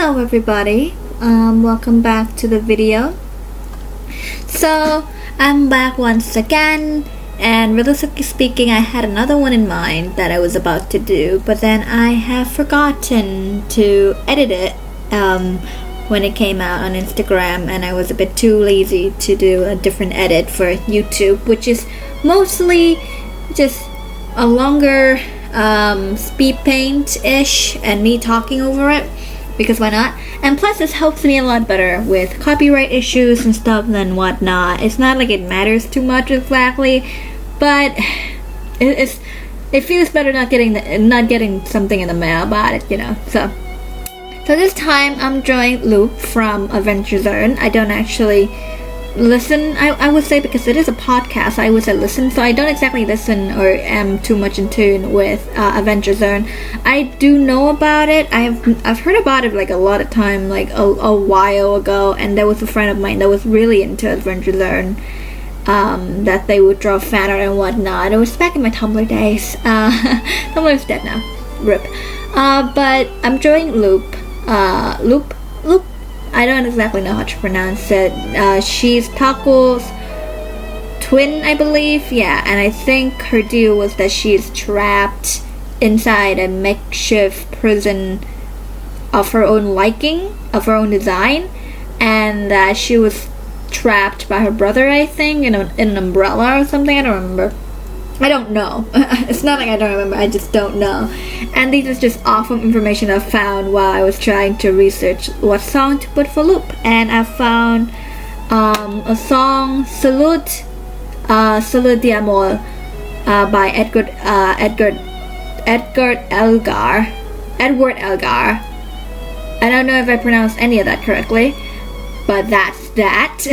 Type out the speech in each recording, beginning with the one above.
Hello everybody, welcome back to the video. So I'm back once again, and realistically speaking I had another one in mind that I was about to do, but then I have forgotten to edit it when it came out on Instagram, and I was a bit too lazy to do a different edit for YouTube, which is mostly just a longer Speedpaint-ish and me talking over it, because why not? And plus this helps me a lot better with copyright issues and stuff and whatnot. It's not like it matters too much exactly, but it feels better not getting something in the mail about it, you know. So this time I'm drawing Loop from Adventure Zone. I don't actually listen, I would say, because it is a podcast, I would say listen, so I don't exactly listen or am too much in tune with Adventure Zone. I do know about it. I've heard about it like a lot of time, like a while ago, and there was a friend of mine that was really into Adventure Zone, that they would draw fan art and whatnot. It was back in my Tumblr days. Tumblr's dead now, rip. But I'm drawing Loop. Loop. I don't exactly know how to pronounce it. She's Taco's twin, I believe. Yeah, and I think her deal was that she's trapped inside a makeshift prison of her own liking, of her own design, and that she was trapped by her brother, I think, in an umbrella or something. I don't remember. I don't know. It's not like I don't remember, I just don't know. And this is just awesome information I found while I was trying to research what song to put for Loop. And I found a song, Salute de Amor, by Edward Elgar. I don't know if I pronounced any of that correctly, but that's that.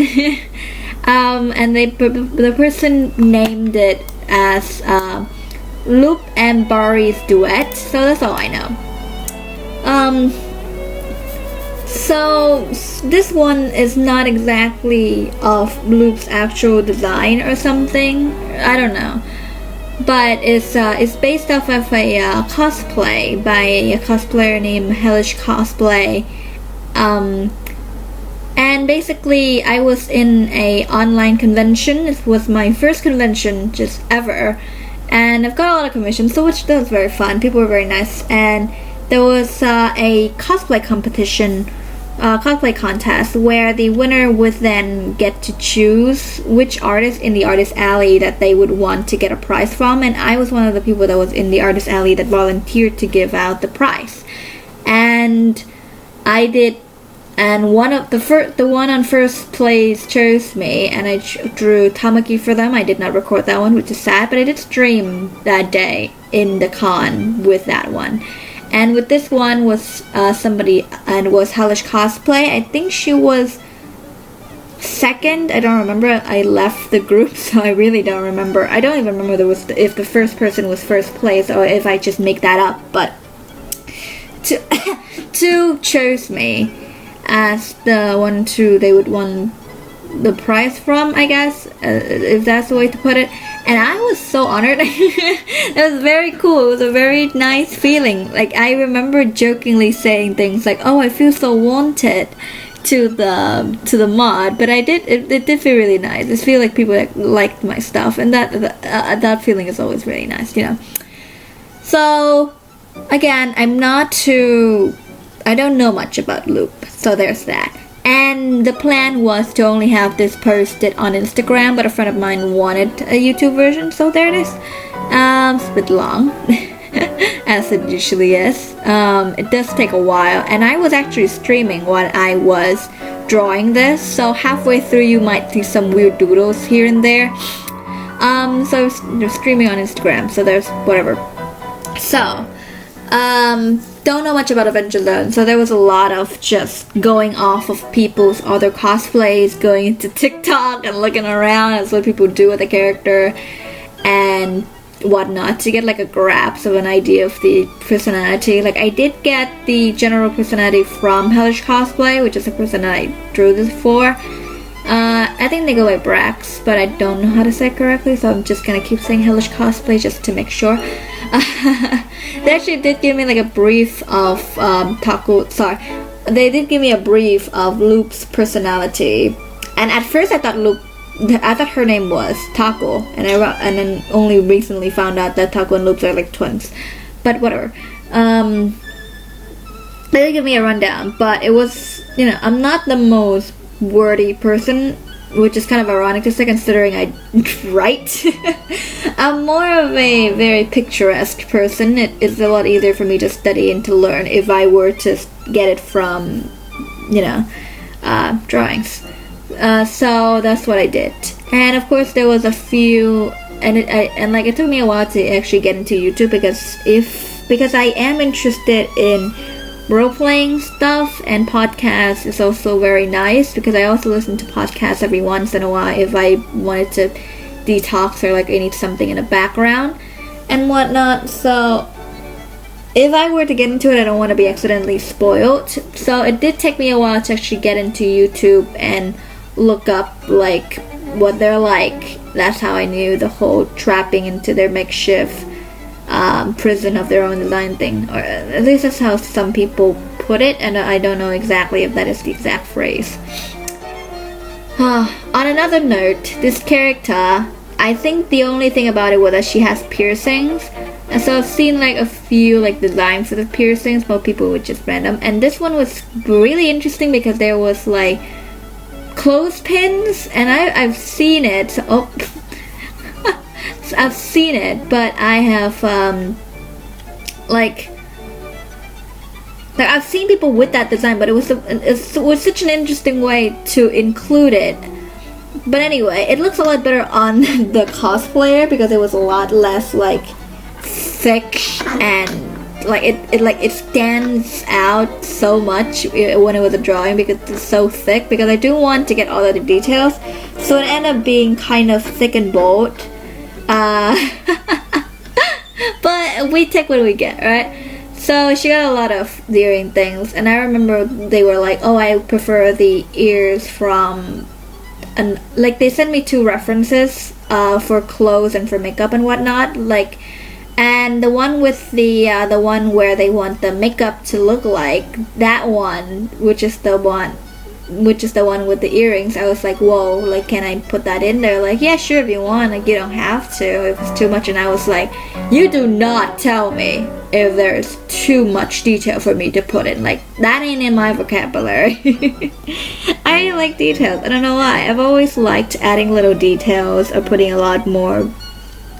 And the person named it as Loop and Barry's duet, so that's all I know. So this one is not exactly of Loop's actual design or something, I don't know, but it's based off of a cosplay by a cosplayer named Hellish Cosplay. And basically I was in a online convention. It was my first convention just ever, and I've got a lot of commissions, so which that was very fun. People were very nice, and there was a cosplay competition, cosplay contest, where the winner would then get to choose which artist in the artist alley that they would want to get a prize from, and I was one of the people that was in the artist alley that volunteered to give out the prize, and I did. And the one on first place chose me, and I drew Tamaki for them. I did not record that one, which is sad, but I did stream that day in the con with that one. And with this one was somebody, and it was Hellish Cosplay. I think she was second. I don't remember. I left the group, so I really don't remember. I don't even remember if the first person was first place or if I just make that up. But two chose me as the one they would won the prize from, I guess, if that's the way to put it. And I was so honored. It was very cool. It was a very nice feeling. Like, I remember jokingly saying things like, "Oh, I feel so wanted," to the mod, but it did feel really nice. It feel like people liked my stuff, and that feeling is always really nice, you know. So again, I don't know much about Loop, so there's that. And the plan was to only have this posted on Instagram, but a friend of mine wanted a YouTube version, so there it is. It's a bit long, as it usually is. It does take a while, and I was actually streaming while I was drawing this, so halfway through you might see some weird doodles here and there. So I was streaming on Instagram, so there's whatever. So, don't know much about Adventure Zone, so there was a lot of just going off of people's other cosplays, going into TikTok and looking around as what people do with the character and whatnot to get like a grasp of an idea of the personality. Like, I did get the general personality from Hellish Cosplay, which is the person that I drew this for. I think they go by Brax, but I don't know how to say it correctly, so I'm just gonna keep saying Hellish Cosplay just to make sure. They actually did give me like a brief of they did give me a brief of Loop's personality, and at first I thought her name was Taco, and and then only recently found out that Taco and Loops are like twins. But whatever. They did give me a rundown, but it was, I'm not the most wordy person, which is kind of ironic to say considering I write. I'm more of a very picturesque person. It is a lot easier for me to study and to learn if I were to get it from, drawings. So that's what I did. And of course there was a few, and it took me a while to actually get into YouTube because I am interested in role-playing stuff, and podcasts is also very nice because I also listen to podcasts every once in a while if I wanted to detox or like I need something in the background and whatnot. So if I were to get into it, I don't want to be accidentally spoiled. So it did take me a while to actually get into YouTube and look up like what they're like. That's how I knew the whole trapping into their makeshift prison of their own design thing, or at least that's how some people put it, and I don't know exactly if that is the exact phrase. On another note, this character, I think the only thing about it was that she has piercings, and so I've seen like a few like designs for the piercings, but people were just random, and this one was really interesting because there was like clothespins, and I've seen it. So, I've seen it, but I have I've seen people with that design, but it was such an interesting way to include it. But anyway, it looks a lot better on the cosplayer because it was a lot less like thick, and like it stands out so much when it was a drawing because it's so thick, because I do want to get all of the details, so it ended up being kind of thick and bold. But we take what we get, right? So she got a lot of earring things, and I remember they were like, oh, I prefer the ears from, and like they sent me 2 references for clothes and for makeup and whatnot, like, and the one with the one where they want the makeup to look like that one, which is the one with the earrings. I was like, whoa, like, can I put that in there? Like, yeah, sure, if you want, like, you don't have to if it's too much. And I was like, you do not tell me if there's too much detail for me to put in. Like, that ain't in my vocabulary. I like details. I don't know why. I've always liked adding little details or putting a lot more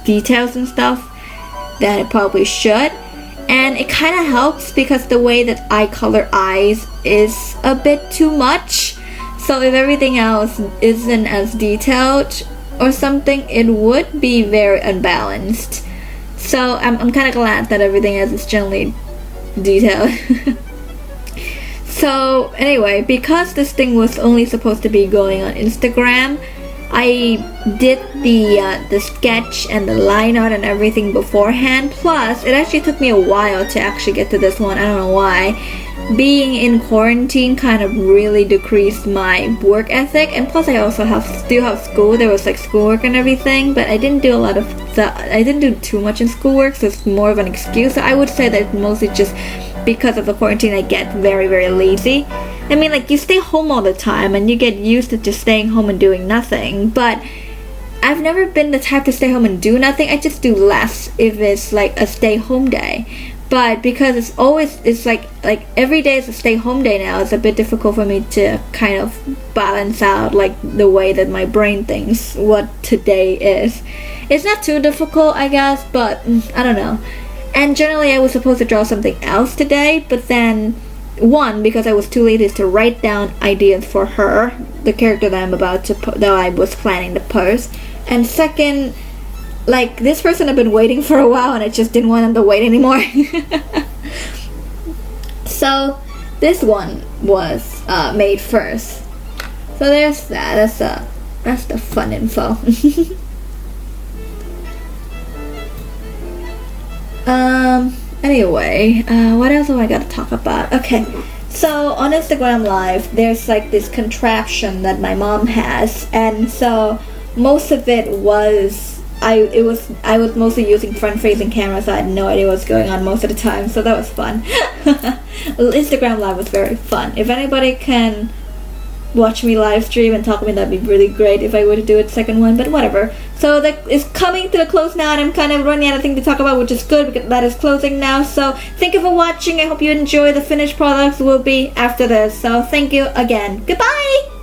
details and stuff than it probably should. And it kind of helps because the way that I color eyes is a bit too much. So if everything else isn't as detailed or something, it would be very unbalanced. So I'm kind of glad that everything else is generally detailed. So anyway, because this thing was only supposed to be going on Instagram, I did the sketch and the line art and everything beforehand. Plus, it actually took me a while to actually get to this one. I don't know why. Being in quarantine kind of really decreased my work ethic, and plus I also still have school. There was like schoolwork and everything, but I didn't do I didn't do too much in schoolwork, so it's more of an excuse. So I would say that it's mostly just because of the quarantine I get very, very lazy. I mean, like, you stay home all the time and you get used to just staying home and doing nothing, but I've never been the type to stay home and do nothing. I just do less if it's like a stay home day. But because it's like every day is a stay home day now, it's a bit difficult for me to kind of balance out like the way that my brain thinks what today is. It's not too difficult, I guess, but I don't know. And generally I was supposed to draw something else today, but then one, because I was too lazy to write down ideas for her, the character that I was planning to post, and second, like, this person had been waiting for a while and I just didn't want them to wait anymore. So this one was made first. So there's that. That's the fun info. Anyway, what else have I got to talk about? Okay, so on Instagram Live, there's like this contraption that my mom has, and so most of it was I was mostly using front-facing camera, so I had no idea what's going on most of the time. So that was fun. Instagram Live was very fun. If anybody can watch me live stream and talk to me, that'd be really great if I were to do a second one, but whatever. So that is coming to the close now, and I'm kind of running out of things to talk about, which is good because that is closing now. So thank you for watching. I hope you enjoy. The finished products will be after this. So thank you again. Goodbye!